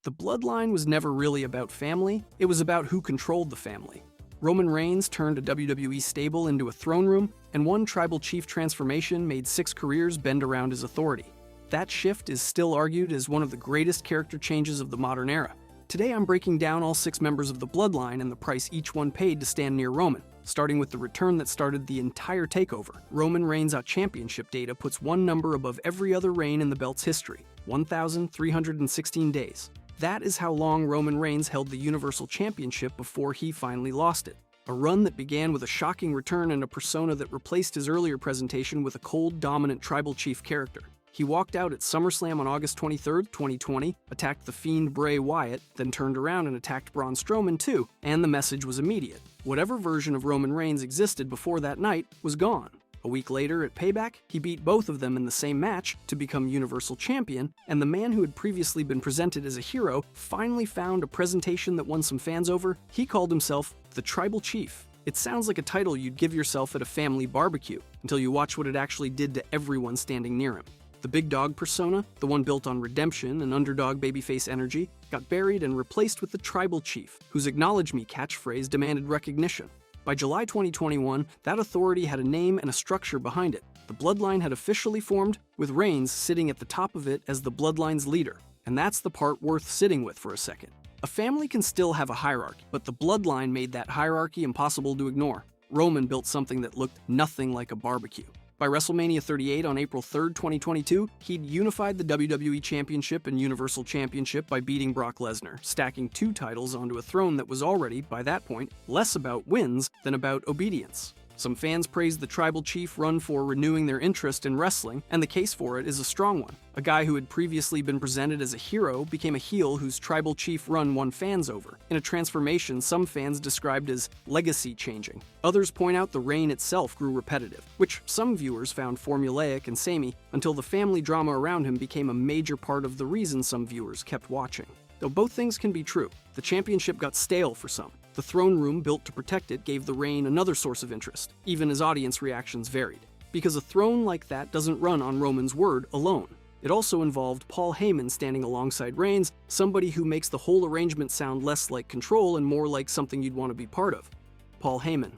The bloodline was never really about family, it was about who controlled the family. Roman Reigns turned a WWE stable into a throne room, and one tribal chief transformation made 6 careers bend around his authority. That shift is still argued as one of the greatest character changes of the modern era. Today I'm breaking down all 6 members of the bloodline and the price each one paid to stand near Roman, starting with the return that started the entire takeover. Roman Reigns' championship data puts one number above every other reign in the belt's history: 1,316 days. That is how long Roman Reigns held the Universal Championship before he finally lost it. A run that began with a shocking return and a persona that replaced his earlier presentation with a cold, dominant tribal chief character. He walked out at SummerSlam on August 23, 2020, attacked The Fiend Bray Wyatt, then turned around and attacked Braun Strowman too, and the message was immediate. Whatever version of Roman Reigns existed before that night was gone. A week later, at Payback, he beat both of them in the same match to become Universal Champion, and the man who had previously been presented as a hero finally found a presentation that won some fans over. He called himself the Tribal Chief. It sounds like a title you'd give yourself at a family barbecue, until you watch what it actually did to everyone standing near him. The big dog persona, the one built on redemption and underdog babyface energy, got buried and replaced with the Tribal Chief, whose "Acknowledge Me" catchphrase demanded recognition. By July 2021, that authority had a name and a structure behind it. The bloodline had officially formed, with Reigns sitting at the top of it as the bloodline's leader. And that's the part worth sitting with for a second. A family can still have a hierarchy, but the bloodline made that hierarchy impossible to ignore. Roman built something that looked nothing like a barbecue. By WrestleMania 38 on April 3, 2022, he'd unified the WWE Championship and Universal Championship by beating Brock Lesnar, stacking 2 titles onto a throne that was already, by that point, less about wins than about obedience. Some fans praised the Tribal Chief run for renewing their interest in wrestling, and the case for it is a strong one. A guy who had previously been presented as a hero became a heel whose Tribal Chief run won fans over, in a transformation some fans described as legacy-changing. Others point out the reign itself grew repetitive, which some viewers found formulaic and samey, until the family drama around him became a major part of the reason some viewers kept watching. Though both things can be true, the championship got stale for some. The throne room built to protect it gave the reign another source of interest, even as audience reactions varied. Because a throne like that doesn't run on Roman's word alone. It also involved Paul Heyman standing alongside Reigns, somebody who makes the whole arrangement sound less like control and more like something you'd want to be part of. Paul Heyman.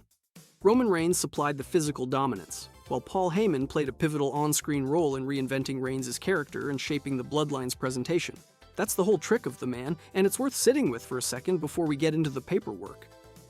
Roman Reigns supplied the physical dominance, while Paul Heyman played a pivotal on-screen role in reinventing Reigns' character and shaping the bloodline's presentation. That's the whole trick of the man, and it's worth sitting with for a second before we get into the paperwork.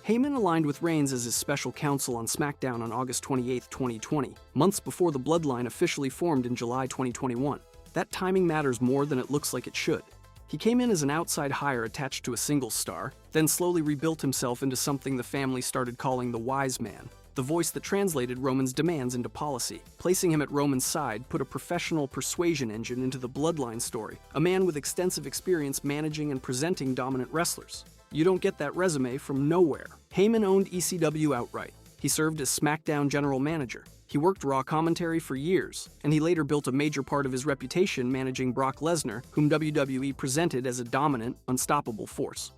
Heyman aligned with Reigns as his special counsel on SmackDown on August 28, 2020, months before the bloodline officially formed in July 2021. That timing matters more than it looks like it should. He came in as an outside hire attached to a single star, then slowly rebuilt himself into something the family started calling the Wise Man, the voice that translated Roman's demands into policy. Placing him at Roman's side put a professional persuasion engine into the bloodline story, a man with extensive experience managing and presenting dominant wrestlers. You don't get that resume from nowhere. Heyman owned ECW outright. He served as SmackDown general manager. He worked Raw commentary for years, and he later built a major part of his reputation managing Brock Lesnar, whom WWE presented as a dominant, unstoppable force.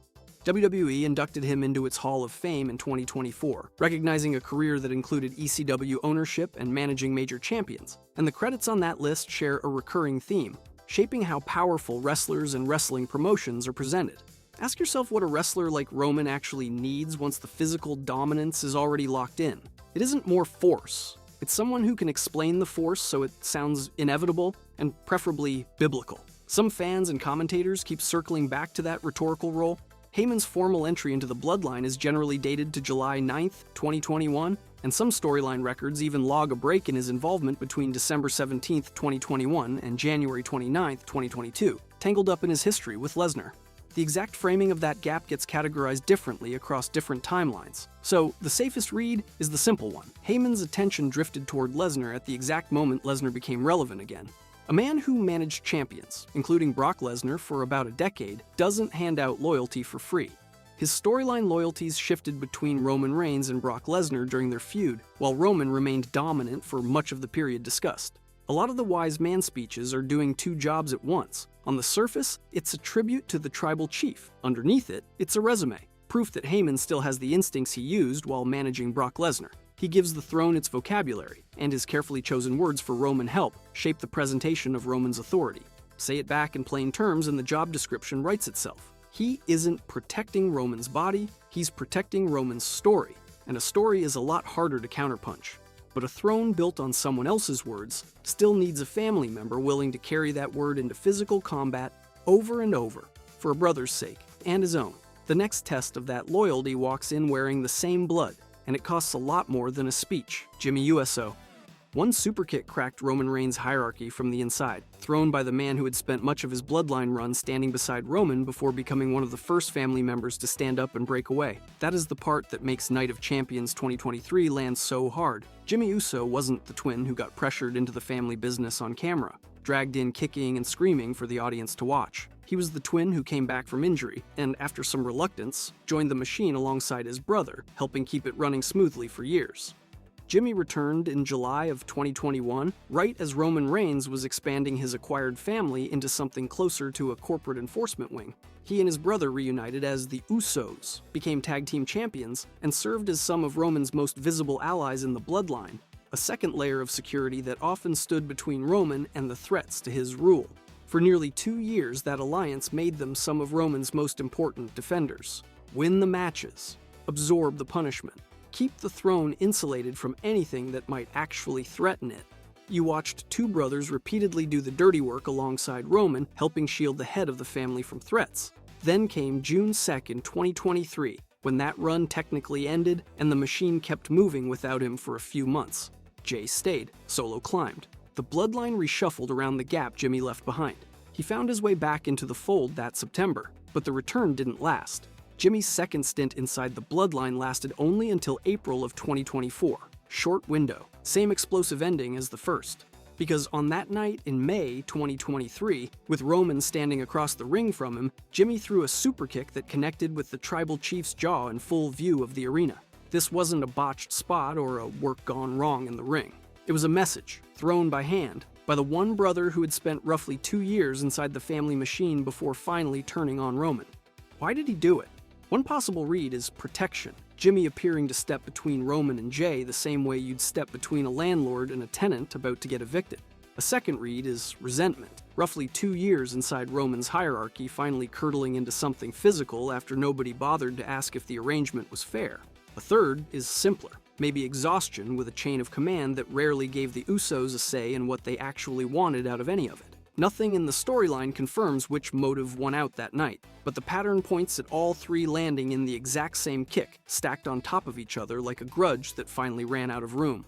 WWE inducted him into its Hall of Fame in 2024, recognizing a career that included ECW ownership and managing major champions. And the credits on that list share a recurring theme, shaping how powerful wrestlers and wrestling promotions are presented. Ask yourself what a wrestler like Roman actually needs once the physical dominance is already locked in. It isn't more force. It's someone who can explain the force so it sounds inevitable and preferably biblical. Some fans and commentators keep circling back to that rhetorical role. Heyman's formal entry into the bloodline is generally dated to July 9, 2021, and some storyline records even log a break in his involvement between December 17, 2021 and January 29, 2022, tangled up in his history with Lesnar. The exact framing of that gap gets categorized differently across different timelines. So, the safest read is the simple one. Heyman's attention drifted toward Lesnar at the exact moment Lesnar became relevant again. A man who managed champions, including Brock Lesnar for about a decade, doesn't hand out loyalty for free. His storyline loyalties shifted between Roman Reigns and Brock Lesnar during their feud, while Roman remained dominant for much of the period discussed. A lot of the wise man speeches are doing 2 jobs at once. On the surface, it's a tribute to the Tribal Chief. Underneath it, it's a resume, proof that Heyman still has the instincts he used while managing Brock Lesnar. He gives the throne its vocabulary, and his carefully chosen words for Roman help shape the presentation of Roman's authority. Say it back in plain terms and the job description writes itself. He isn't protecting Roman's body, he's protecting Roman's story. And a story is a lot harder to counterpunch. But a throne built on someone else's words still needs a family member willing to carry that word into physical combat over and over, for a brother's sake and his own. The next test of that loyalty walks in wearing the same blood, and it costs a lot more than a speech. Jimmy USO. One superkick cracked Roman Reigns' hierarchy from the inside, thrown by the man who had spent much of his bloodline run standing beside Roman before becoming one of the first family members to stand up and break away. That is the part that makes Night of Champions 2023 land so hard. Jimmy Uso wasn't the twin who got pressured into the family business on camera, dragged in kicking and screaming for the audience to watch. He was the twin who came back from injury, and after some reluctance, joined the machine alongside his brother, helping keep it running smoothly for years. Jimmy returned in July of 2021, right as Roman Reigns was expanding his acquired family into something closer to a corporate enforcement wing. He and his brother reunited as the Usos, became tag team champions, and served as some of Roman's most visible allies in the bloodline, a second layer of security that often stood between Roman and the threats to his rule. For nearly 2 years, that alliance made them some of Roman's most important defenders. Win the matches, absorb the punishment, keep the throne insulated from anything that might actually threaten it. You watched two brothers repeatedly do the dirty work alongside Roman, helping shield the head of the family from threats. Then came June 2nd, 2023, when that run technically ended and the machine kept moving without him for a few months. Jay stayed, Solo climbed. The bloodline reshuffled around the gap Jimmy left behind. He found his way back into the fold that September, but the return didn't last. Jimmy's second stint inside the bloodline lasted only until April of 2024. Short window, same explosive ending as the first. Because on that night in May 2023, with Roman standing across the ring from him, Jimmy threw a superkick that connected with the tribal chief's jaw in full view of the arena. This wasn't a botched spot or a work gone wrong in the ring. It was a message, thrown by hand, by the one brother who had spent roughly 2 years inside the family machine before finally turning on Roman. Why did he do it? One possible read is protection, Jimmy appearing to step between Roman and Jay the same way you'd step between a landlord and a tenant about to get evicted. A second read is resentment, roughly 2 years inside Roman's hierarchy finally curdling into something physical after nobody bothered to ask if the arrangement was fair. A third is simpler, maybe exhaustion with a chain of command that rarely gave the Usos a say in what they actually wanted out of any of it. Nothing in the storyline confirms which motive won out that night, but the pattern points at all three landing in the exact same kick, stacked on top of each other like a grudge that finally ran out of room.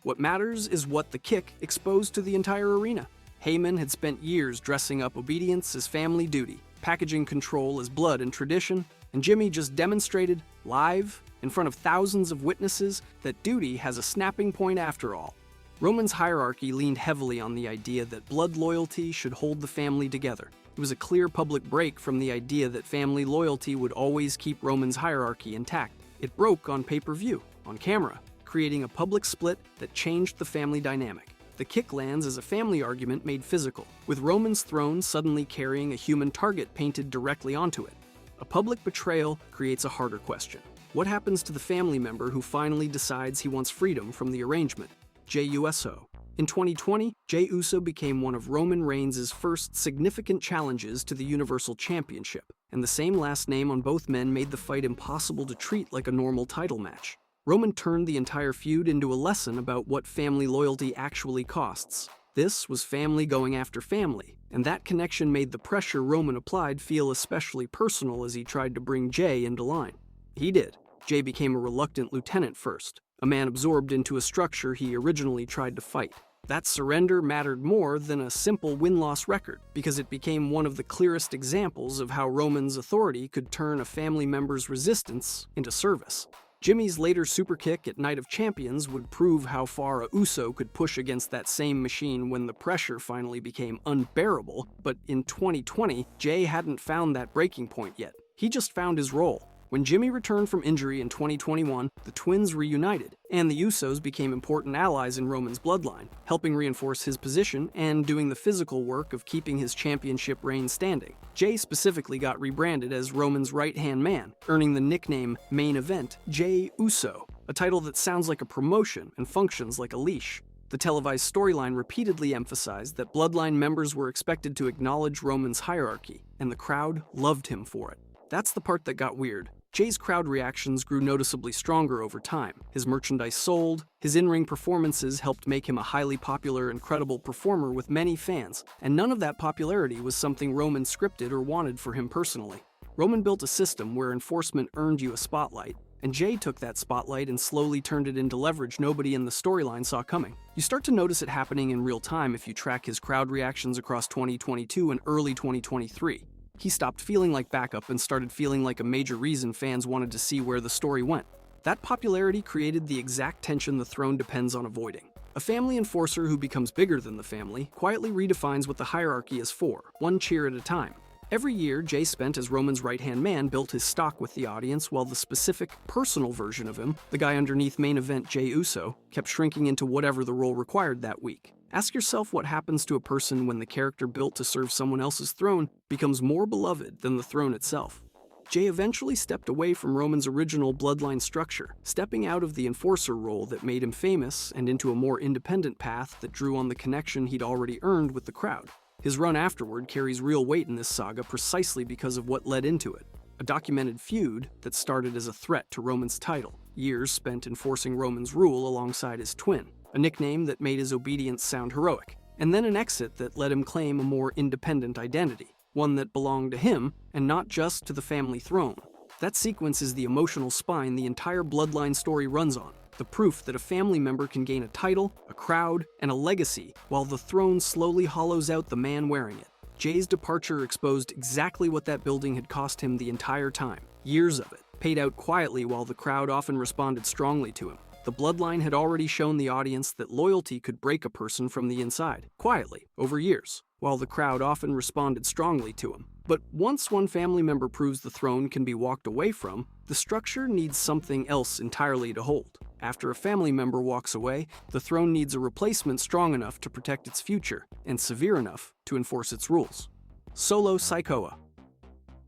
What matters is what the kick exposed to the entire arena. Heyman had spent years dressing up obedience as family duty, packaging control as blood and tradition, and Jimmy just demonstrated, live, in front of thousands of witnesses, that duty has a snapping point after all. Roman's hierarchy leaned heavily on the idea that blood loyalty should hold the family together. It was a clear public break from the idea that family loyalty would always keep Roman's hierarchy intact. It broke on pay-per-view, on camera, creating a public split that changed the family dynamic. The kick lands as a family argument made physical, with Roman's throne suddenly carrying a human target painted directly onto it. A public betrayal creates a harder question. What happens to the family member who finally decides he wants freedom from the arrangement? Jey Uso. In 2020, Jey Uso became one of Roman Reigns' first significant challenges to the Universal Championship, and the same last name on both men made the fight impossible to treat like a normal title match. Roman turned the entire feud into a lesson about what family loyalty actually costs. This was family going after family, and that connection made the pressure Roman applied feel especially personal as he tried to bring Jey into line. He did. Jey became a reluctant lieutenant first, a man absorbed into a structure he originally tried to fight. That surrender mattered more than a simple win-loss record, because it became one of the clearest examples of how Roman's authority could turn a family member's resistance into service. Jimmy's later superkick at Night of Champions would prove how far a Uso could push against that same machine when the pressure finally became unbearable, but in 2020, Jey hadn't found that breaking point yet. He just found his role. When Jimmy returned from injury in 2021, the twins reunited, and the Usos became important allies in Roman's bloodline, helping reinforce his position and doing the physical work of keeping his championship reign standing. Jey specifically got rebranded as Roman's right-hand man, earning the nickname Main Event Jey Uso, a title that sounds like a promotion and functions like a leash. The televised storyline repeatedly emphasized that Bloodline members were expected to acknowledge Roman's hierarchy, and the crowd loved him for it. That's the part that got weird. Jay's crowd reactions grew noticeably stronger over time. His merchandise sold, his in-ring performances helped make him a highly popular and credible performer with many fans, and none of that popularity was something Roman scripted or wanted for him personally. Roman built a system where enforcement earned you a spotlight, and Jay took that spotlight and slowly turned it into leverage nobody in the storyline saw coming. You start to notice it happening in real time if you track his crowd reactions across 2022 and early 2023. He stopped feeling like backup and started feeling like a major reason fans wanted to see where the story went. That popularity created the exact tension the throne depends on avoiding. A family enforcer who becomes bigger than the family quietly redefines what the hierarchy is for, one cheer at a time. Every year, Jay spent as Roman's right-hand man built his stock with the audience while the specific, personal version of him, the guy underneath main event Jey Uso, kept shrinking into whatever the role required that week. Ask yourself what happens to a person when the character built to serve someone else's throne becomes more beloved than the throne itself. Jay eventually stepped away from Roman's original bloodline structure, stepping out of the enforcer role that made him famous and into a more independent path that drew on the connection he'd already earned with the crowd. His run afterward carries real weight in this saga precisely because of what led into it. A documented feud that started as a threat to Roman's title, years spent enforcing Roman's rule alongside his twin, a nickname that made his obedience sound heroic, and then an exit that let him claim a more independent identity, one that belonged to him and not just to the family throne. That sequence is the emotional spine the entire bloodline story runs on, the proof that a family member can gain a title, a crowd, and a legacy while the throne slowly hollows out the man wearing it. Jay's departure exposed exactly what that building had cost him the entire time, years of it, paid out quietly while the crowd often responded strongly to him. The bloodline had already shown the audience that loyalty could break a person from the inside, quietly, over years, while the crowd often responded strongly to him. But once one family member proves the throne can be walked away from, the structure needs something else entirely to hold. After a family member walks away, the throne needs a replacement strong enough to protect its future and severe enough to enforce its rules. Solo Sikoa.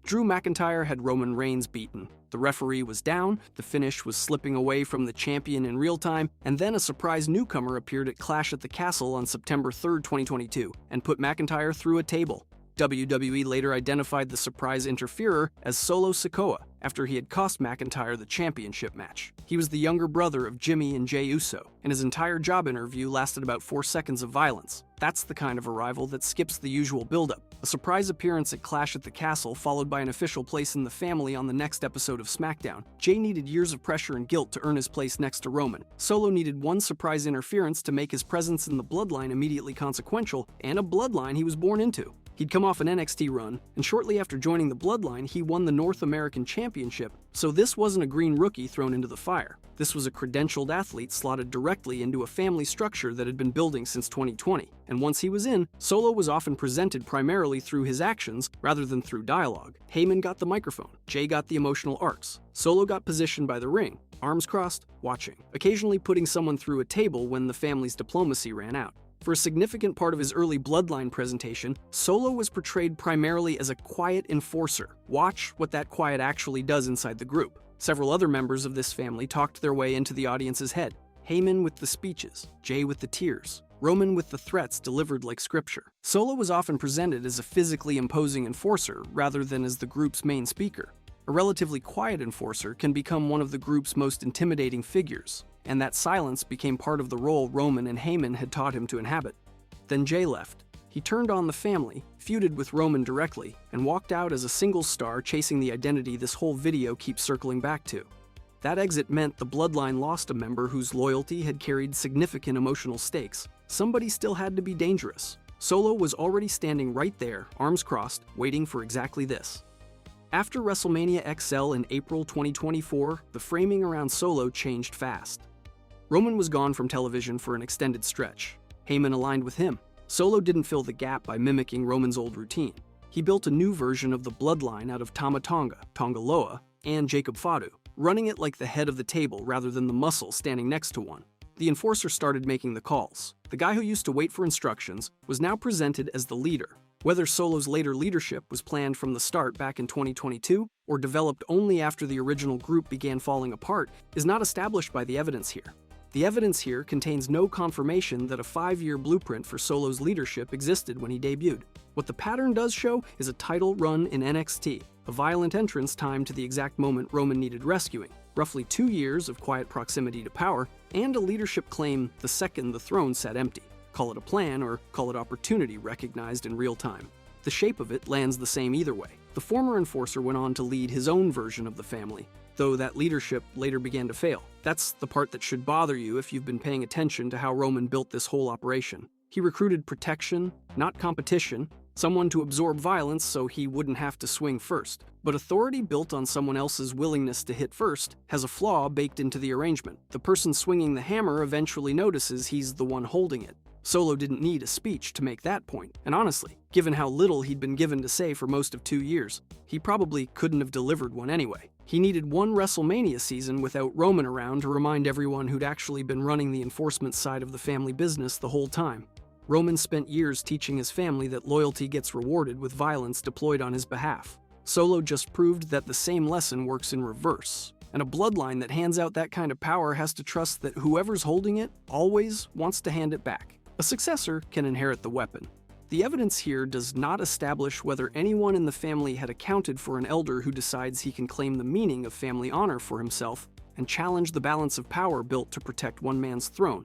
Drew McIntyre had Roman Reigns beaten. The referee was down, the finish was slipping away from the champion in real time, and then a surprise newcomer appeared at Clash at the Castle on September 3, 2022, and put McIntyre through a table. WWE later identified the surprise interferer as Solo Sikoa after he had cost McIntyre the championship match. He was the younger brother of Jimmy and Jey Uso, and his entire job interview lasted about 4 seconds of violence. That's the kind of arrival that skips the usual build-up. A surprise appearance at Clash at the Castle followed by an official place in the family on the next episode of SmackDown. Jay needed years of pressure and guilt to earn his place next to Roman. Solo needed one surprise interference to make his presence in the bloodline immediately consequential, and a bloodline he was born into. He'd come off an NXT run, and shortly after joining the bloodline, he won the North American Championship, so this wasn't a green rookie thrown into the fire. This was a credentialed athlete slotted directly into a family structure that had been building since 2020, and once he was in, Solo was often presented primarily through his actions rather than through dialogue. Heyman got the microphone, Jay got the emotional arcs, Solo got positioned by the ring, arms crossed, watching, occasionally putting someone through a table when the family's diplomacy ran out. For a significant part of his early bloodline presentation, Solo was portrayed primarily as a quiet enforcer. Watch what that quiet actually does inside the group. Several other members of this family talked their way into the audience's head. Heyman with the speeches, Jay with the tears, Roman with the threats delivered like scripture. Solo was often presented as a physically imposing enforcer rather than as the group's main speaker. A relatively quiet enforcer can become one of the group's most intimidating figures, and that silence became part of the role Roman and Heyman had taught him to inhabit. Then Jay left. He turned on the family, feuded with Roman directly, and walked out as a single star chasing the identity this whole video keeps circling back to. That exit meant the bloodline lost a member whose loyalty had carried significant emotional stakes. Somebody still had to be dangerous. Solo was already standing right there, arms crossed, waiting for exactly this. After WrestleMania XL in April 2024, the framing around Solo changed fast. Roman was gone from television for an extended stretch. Heyman aligned with him. Solo didn't fill the gap by mimicking Roman's old routine. He built a new version of the bloodline out of Tama Tonga, Tonga Loa, and Jacob Fadu, running it like the head of the table rather than the muscle standing next to one. The enforcer started making the calls. The guy who used to wait for instructions was now presented as the leader. Whether Solo's later leadership was planned from the start back in 2022 or developed only after the original group began falling apart is not established by the evidence here. The evidence here contains no confirmation that a 5-year blueprint for Solo's leadership existed when he debuted. What the pattern does show is a title run in NXT, a violent entrance timed to the exact moment Roman needed rescuing, roughly 2 years of quiet proximity to power, and a leadership claim the second the throne sat empty. Call it a plan or call it opportunity recognized in real time. The shape of it lands the same either way. The former enforcer went on to lead his own version of the family, though that leadership later began to fail. That's the part that should bother you if you've been paying attention to how Roman built this whole operation. He recruited protection, not competition, someone to absorb violence so he wouldn't have to swing first. But authority built on someone else's willingness to hit first has a flaw baked into the arrangement. The person swinging the hammer eventually notices he's the one holding it. Solo didn't need a speech to make that point, and honestly, given how little he'd been given to say for most of 2 years, he probably couldn't have delivered one anyway. He needed one WrestleMania season without Roman around to remind everyone who'd actually been running the enforcement side of the family business the whole time. Roman spent years teaching his family that loyalty gets rewarded with violence deployed on his behalf. Solo just proved that the same lesson works in reverse. And a bloodline that hands out that kind of power has to trust that whoever's holding it always wants to hand it back. A successor can inherit the weapon. The evidence here does not establish whether anyone in the family had accounted for an elder who decides he can claim the meaning of family honor for himself and challenge the balance of power built to protect one man's throne.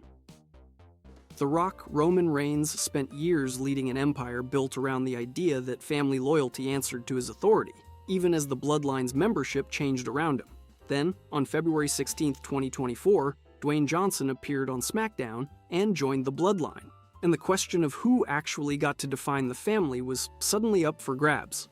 The Rock, Roman Reigns, spent years leading an empire built around the idea that family loyalty answered to his authority, even as the Bloodline's membership changed around him. Then, on February 16, 2024, Dwayne Johnson appeared on SmackDown and joined the Bloodline, and the question of who actually got to define the family was suddenly up for grabs.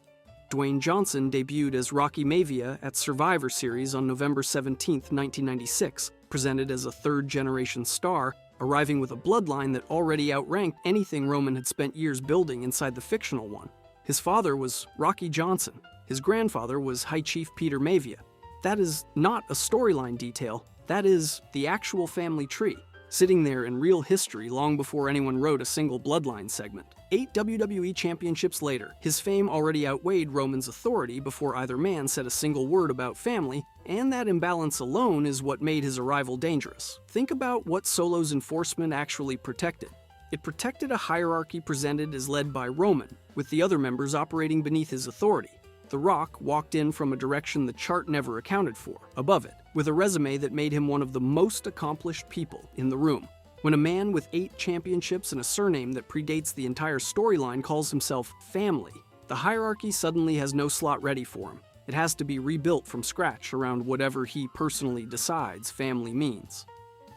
Dwayne Johnson debuted as Rocky Maivia at Survivor Series on November 17, 1996, presented as a third-generation star, arriving with a bloodline that already outranked anything Roman had spent years building inside the fictional one. His father was Rocky Johnson. His grandfather was High Chief Peter Maivia. That is not a storyline detail. That is the actual family tree, sitting there in real history long before anyone wrote a single Bloodline segment. 8 WWE championships later, his fame already outweighed Roman's authority before either man said a single word about family, and that imbalance alone is what made his arrival dangerous. Think about what Solo's enforcement actually protected. It protected a hierarchy presented as led by Roman, with the other members operating beneath his authority. The Rock walked in from a direction the chart never accounted for, above it, with a resume that made him one of the most accomplished people in the room. When a man with 8 championships and a surname that predates the entire storyline calls himself family, the hierarchy suddenly has no slot ready for him. It has to be rebuilt from scratch around whatever he personally decides family means.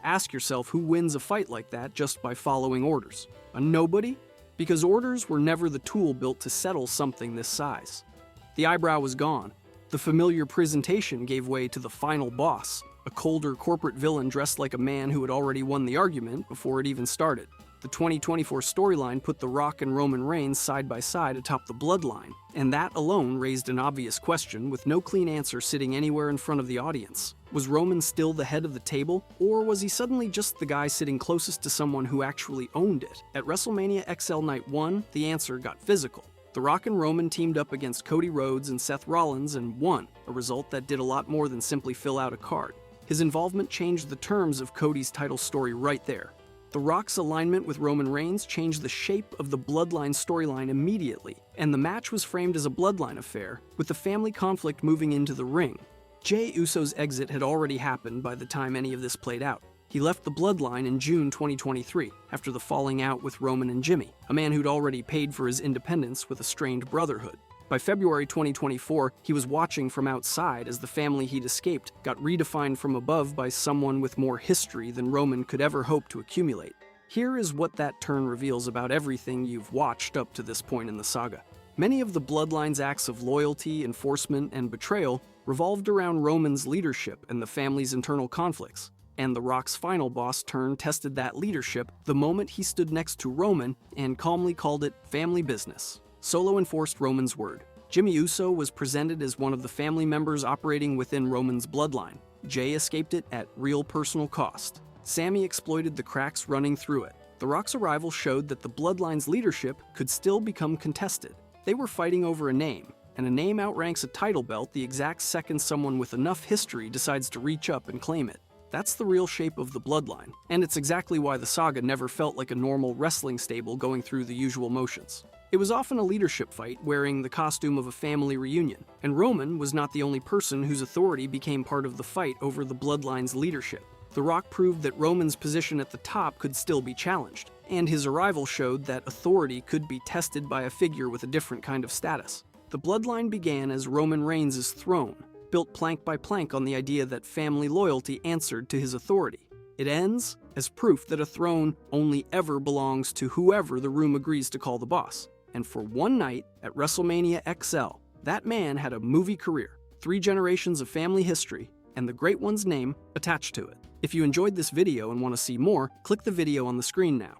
Ask yourself who wins a fight like that just by following orders. A nobody? Because orders were never the tool built to settle something this size. The eyebrow was gone. The familiar presentation gave way to the final boss, a colder corporate villain dressed like a man who had already won the argument before it even started. The 2024 storyline put The Rock and Roman Reigns side by side atop the Bloodline, and that alone raised an obvious question with no clean answer sitting anywhere in front of the audience. Was Roman still the head of the table, or was he suddenly just the guy sitting closest to someone who actually owned it? At WrestleMania XL Night 1, the answer got physical. The Rock and Roman teamed up against Cody Rhodes and Seth Rollins and won, a result that did a lot more than simply fill out a card. His involvement changed the terms of Cody's title story right there. The Rock's alignment with Roman Reigns changed the shape of the Bloodline storyline immediately, and the match was framed as a Bloodline affair, with the family conflict moving into the ring. Jey Uso's exit had already happened by the time any of this played out. He left the Bloodline in June 2023, after the falling out with Roman and Jimmy, a man who'd already paid for his independence with a strained brotherhood. By February 2024, he was watching from outside as the family he'd escaped got redefined from above by someone with more history than Roman could ever hope to accumulate. Here is what that turn reveals about everything you've watched up to this point in the saga. Many of the Bloodline's acts of loyalty, enforcement, and betrayal revolved around Roman's leadership and the family's internal conflicts. And The Rock's final boss turn tested that leadership the moment he stood next to Roman and calmly called it family business. Solo enforced Roman's word. Jimmy Uso was presented as one of the family members operating within Roman's bloodline. Jey escaped it at real personal cost. Sami exploited the cracks running through it. The Rock's arrival showed that the bloodline's leadership could still become contested. They were fighting over a name, and a name outranks a title belt the exact second someone with enough history decides to reach up and claim it. That's the real shape of the bloodline, and it's exactly why the saga never felt like a normal wrestling stable going through the usual motions. It was often a leadership fight wearing the costume of a family reunion, and Roman was not the only person whose authority became part of the fight over the bloodline's leadership. The Rock proved that Roman's position at the top could still be challenged, and his arrival showed that authority could be tested by a figure with a different kind of status. The bloodline began as Roman Reigns' throne, built plank by plank on the idea that family loyalty answered to his authority. It ends as proof that a throne only ever belongs to whoever the room agrees to call the boss. And for one night at WrestleMania XL, that man had a movie career, 3 generations of family history, and the Great One's name attached to it. If you enjoyed this video and want to see more, click the video on the screen now.